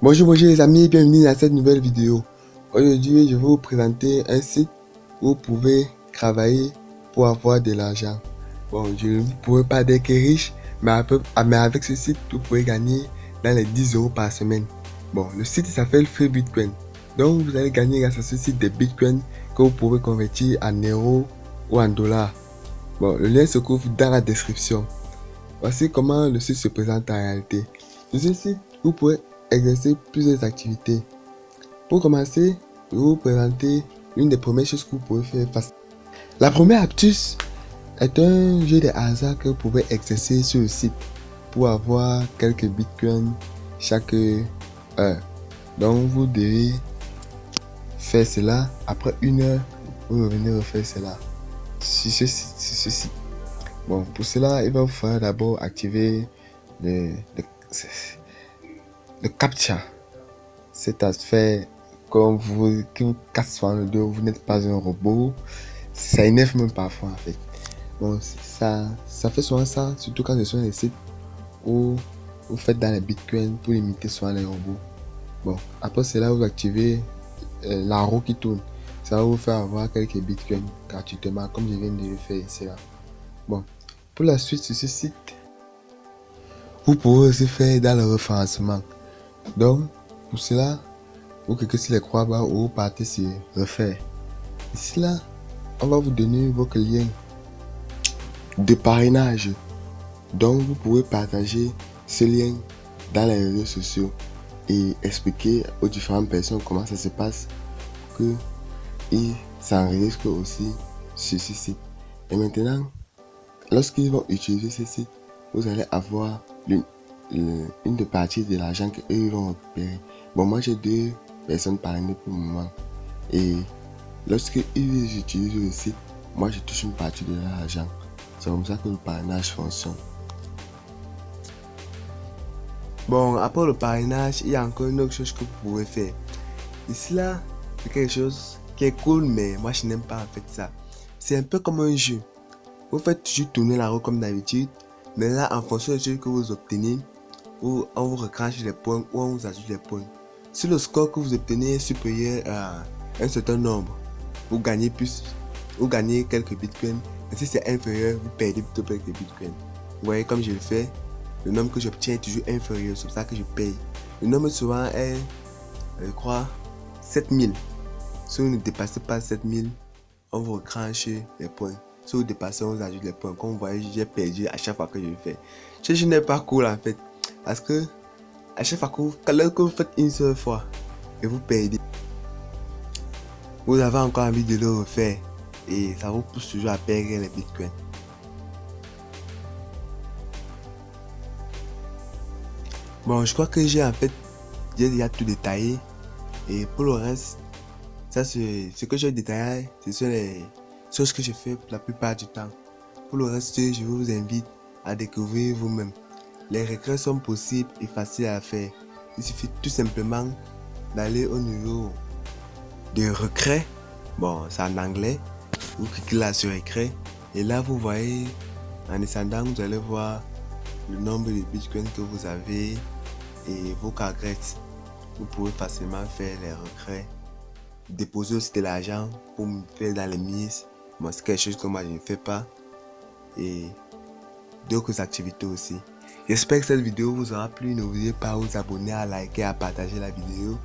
Bonjour les amis, bienvenue dans cette nouvelle vidéo. Aujourd'hui, je vais vous présenter un site où vous pouvez travailler pour avoir de l'argent. Bon, je ne vous pourrais pas dire que riche, mais avec ce site, vous pouvez gagner dans les 10 euros par semaine. Bon, le site s'appelle Free Bitcoin. Donc, vous allez gagner grâce à ce site des bitcoins que vous pouvez convertir en euros ou en dollars. Bon, le lien se trouve dans la description. Voici comment le site se présente en réalité. Sur ce site, vous pouvez exercer plusieurs activités. Pour commencer, je vais vous présenter une des premières choses que vous pouvez faire. La première astuce est un jeu de hasard que vous pouvez exercer sur le site pour avoir quelques bitcoins chaque heure. Donc vous devez faire cela. Après une heure, vous revenez refaire cela sur ce site. Bon, pour cela, il va vous falloir d'abord activer le CAPTCHA. C'est à faire comme qui vous casse sur le dos, vous n'êtes pas un robot. Ça énerve même parfois en fait. Bon, ça fait souvent ça, surtout quand ce sont les sites où vous faites dans les bitcoins pour imiter souvent les robots. Bon, après cela, vous activez la roue qui tourne. Ça va vous faire avoir quelques bitcoins gratuitement, comme je viens de le faire ici là. Bon, pour la suite sur ce site, vous pouvez aussi faire dans le référencement. Donc, pour cela, vous cliquez sur les croix bas ou vous partez sur refaire. Ici là, on va vous donner vos liens de parrainage. Donc, vous pouvez partager ce lien dans les réseaux sociaux et expliquer aux différentes personnes comment ça se passe pour qu'ils s'enregistrent aussi sur ce site. Et maintenant, lorsqu'ils vont utiliser ce site, vous allez avoir une de partie de l'argent qu'eux vont récupérer. Bon, moi j'ai 2 personnes parrainées pour le moment. Et lorsque ils utilisent le site, moi je touche une partie de l'argent. C'est comme ça que le parrainage fonctionne. Bon, après le parrainage, il y a encore une autre chose que vous pouvez faire. Ici là, c'est quelque chose qui est cool, mais moi je n'aime pas en fait ça. C'est un peu comme un jeu. Vous faites toujours tourner la roue comme d'habitude, mais là en fonction de ce que vous obtenez, ou on vous recrache les points ou on vous ajoute les points. Si le score que vous obtenez est supérieur à un certain nombre, vous gagnez plus, vous gagnez quelques bitcoins. Et si c'est inférieur, vous perdez plutôt quelques bitcoins. Vous voyez comme je le fais, le nombre que j'obtiens est toujours inférieur, c'est pour ça que je paye. Le nombre souvent est, je crois, 7000. Si vous ne dépassez pas 7000, on vous recrache les points. Si vous dépassez, on vous ajoute les points. Comme vous voyez, j'ai perdu à chaque fois que je le fais. Je n'ai pas cool en fait. Parce que à chaque fois que vous faites une seule fois et vous perdez, vous avez encore envie de le refaire et ça vous pousse toujours à perdre les bitcoins. Bon, je crois que j'ai déjà tout détaillé et pour le reste, ça c'est ce que j'ai détaillé, ce sont les choses que je fais la plupart du temps. Pour le reste, je vous invite à découvrir vous-même. Les requêtes sont possibles et faciles à faire. Il suffit tout simplement d'aller au niveau de requêtes. Bon, c'est en anglais. Vous cliquez là sur requêtes et là vous voyez en descendant, vous allez voir le nombre de bitcoins que vous avez et vos cartes. Vous pouvez facilement faire les requêtes. Déposer aussi de l'argent pour me faire dans les mises. Bon, c'est quelque chose que moi je ne fais pas. Et d'autres activités aussi. J'espère que cette vidéo vous aura plu. N'oubliez pas de vous abonner, à liker, à partager la vidéo